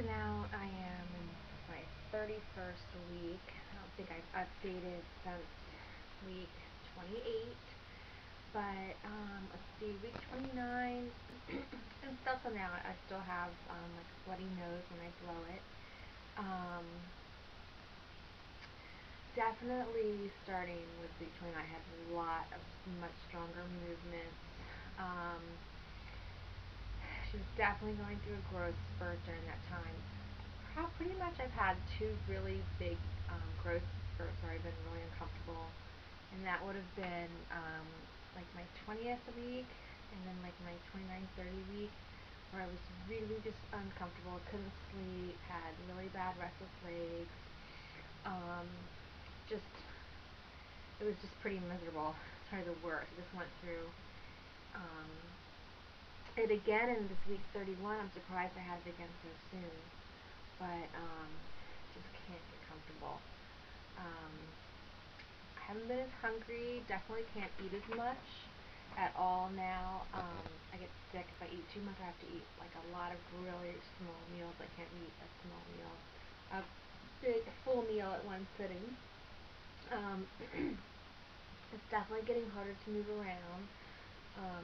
So now I am in my 31st week. I don't think I've updated since week 28. But let's see, week 29, and still till now, I still have like a bloody nose when I blow it. Um, Definitely starting with week 29, I had a lot of much stronger movements. Um, she was definitely going through a growth spurt during that time. Pretty much I've had two really big growth spurts where I've been really uncomfortable, and that would have been like my 20th week and then like my 29, 30 week, where I was really just uncomfortable, couldn't sleep, had really bad restless legs, um, just, it was just pretty miserable. Sorry, the worst. I just went through um, it again in this week 31. I'm surprised I had it again so soon, but just can't get comfortable. Um, I haven't been as hungry, definitely can't eat as much at all now. I get sick if I eat too much. I have to eat like a lot of really small meals. I can't eat a small meal, a big full meal at one sitting. It's definitely getting harder to move around. Um,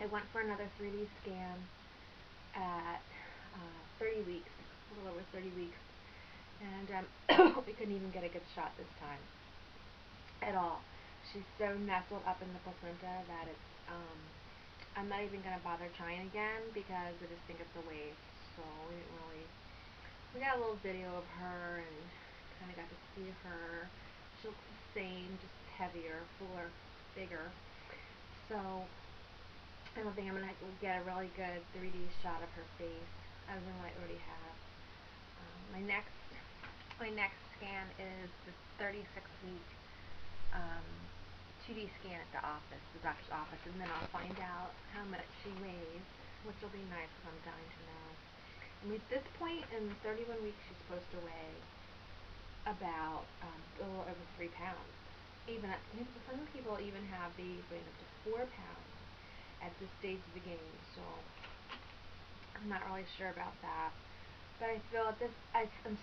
I went for another 3D scan at 30 weeks, a little over 30 weeks, and we couldn't even get a good shot this time at all. She's so nestled up in the placenta that I'm not even going to bother trying again because I just think it's a waste. So we got a little video of her and kind of got to see her. She looks the same, just heavier, fuller, bigger. So I don't think I'm going to get a really good 3D shot of her face other than what I already have. My next scan is the 36-week 2D scan at the office, the doctor's office, and then I'll find out how much she weighs, which will be nice because I'm dying to know. And at this point in 31 weeks, she's supposed to weigh about a little over 3 pounds. Even some people even have these weighing up to 4 pounds at this stage of the game, so I'm not really sure about that. But I feel at this, I'm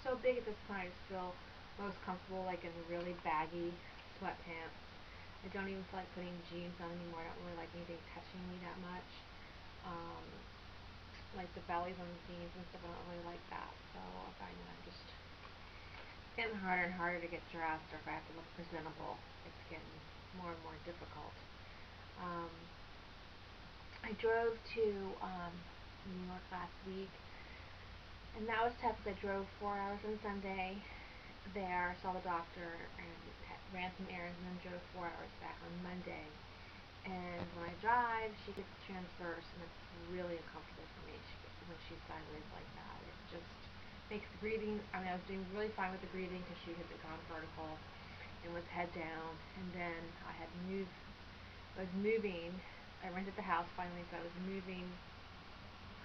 so big at this point, I just feel most comfortable like in really baggy sweatpants. I don't even feel like putting jeans on anymore. I don't really like anything touching me that much. Like the bellies on the jeans and stuff, I don't really like that. So I find that I'm just getting harder and harder to get dressed, or if I have to look presentable, it's getting more and more difficult. I drove to New York last week, and that was tough because I drove 4 hours on Sunday there, saw the doctor, and ran some errands, and then drove 4 hours back on Monday. And when I drive, she gets transverse, and it's really uncomfortable for me when she's sideways like that. It just makes breathing, I was doing really fine with the breathing because she had gone vertical and was head down, and then I was moving. I rented the house finally, so I was moving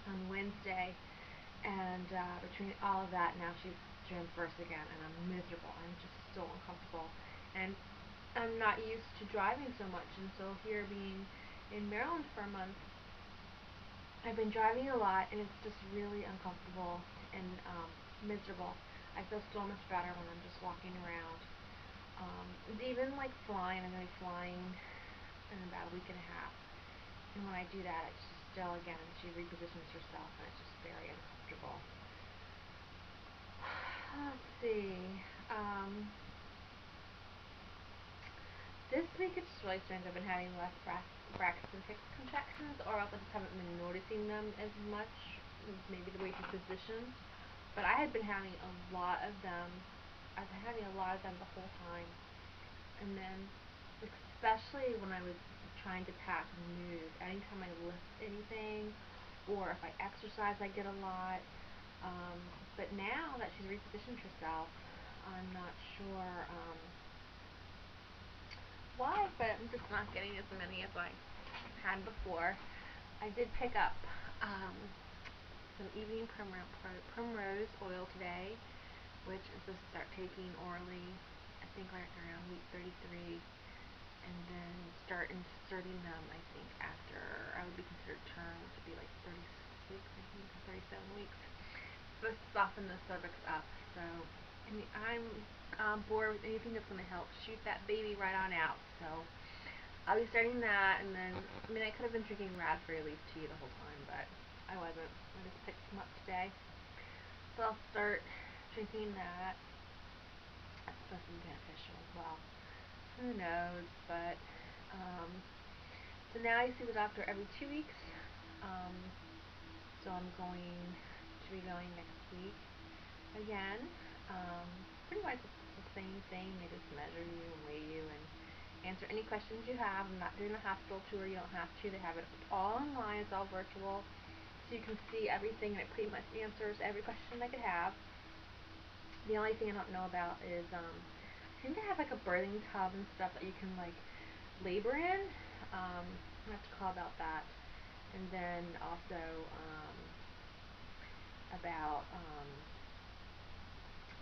on Wednesday, and between all of that, now she's transverse again, and I'm miserable. I'm just so uncomfortable, and I'm not used to driving so much, and so here being in Maryland for a month, I've been driving a lot, and it's just really uncomfortable and miserable. I feel so much better when I'm just walking around. Even like flying, I'm going to be flying in about a week and a half. And when I do that, it's just still, again, she repositions herself, and it's just very uncomfortable. Let's see. This week it's just really strange. I've been having less Braxton Hicks contractions, or else I just haven't been noticing them as much, maybe the way she's positioned. But I had been having a lot of them. I've been having a lot of them the whole time. And then, especially when I was trying to pack and move, anytime I lift anything, or if I exercise, I get a lot. But now that she's repositioned herself, I'm not sure why, but I'm just not getting as many as I had before. I did pick up some evening primrose oil today, which I'm supposed to start taking orally, I think like around week 33, and then start inserting them, I think, after I would be considered term, which would be like 36 weeks, I think, 37 weeks. It's supposed to soften the cervix up. So, I mean, I'm on board with anything that's going to help shoot that baby right on out. So, I'll be starting that, and then, I mean, I could have been drinking raspberry leaf tea the whole time, but I wasn't. I just picked some up today. So I'll start drinking that. That's supposed to be beneficial as well. Who knows, but, so now I see the doctor every 2 weeks. So I'm going to be going next week again. Pretty much the same thing. They just measure you and weigh you and answer any questions you have. I'm not doing a hospital tour. You don't have to. They have it all online. It's all virtual. So you can see everything, and it pretty much answers every question I could have. The only thing I don't know about is, I think they have like a birthing tub and stuff that you can like labor in. I have to call about that. And then also about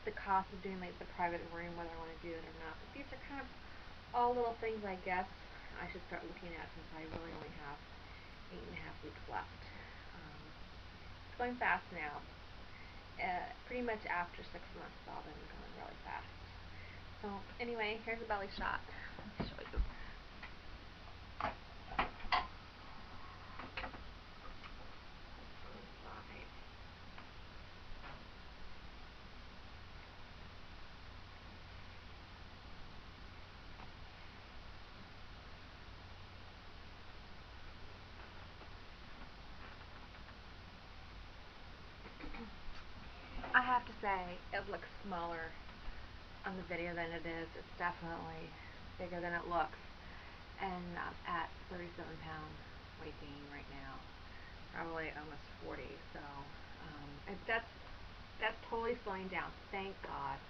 the cost of doing like the private room, whether I want to do it or not. But these are kind of all little things I guess I should start looking at, since I really only have 8.5 weeks left. It's going fast now. Pretty much after 6 months it's all been going really fast. So anyway, here's a belly shot. I'll show you. I have to say, it looks smaller on the video than it is. It's definitely bigger than it looks. And I'm at 37 pounds weight gain right now. Probably almost 40. So that's totally slowing down. Thank God.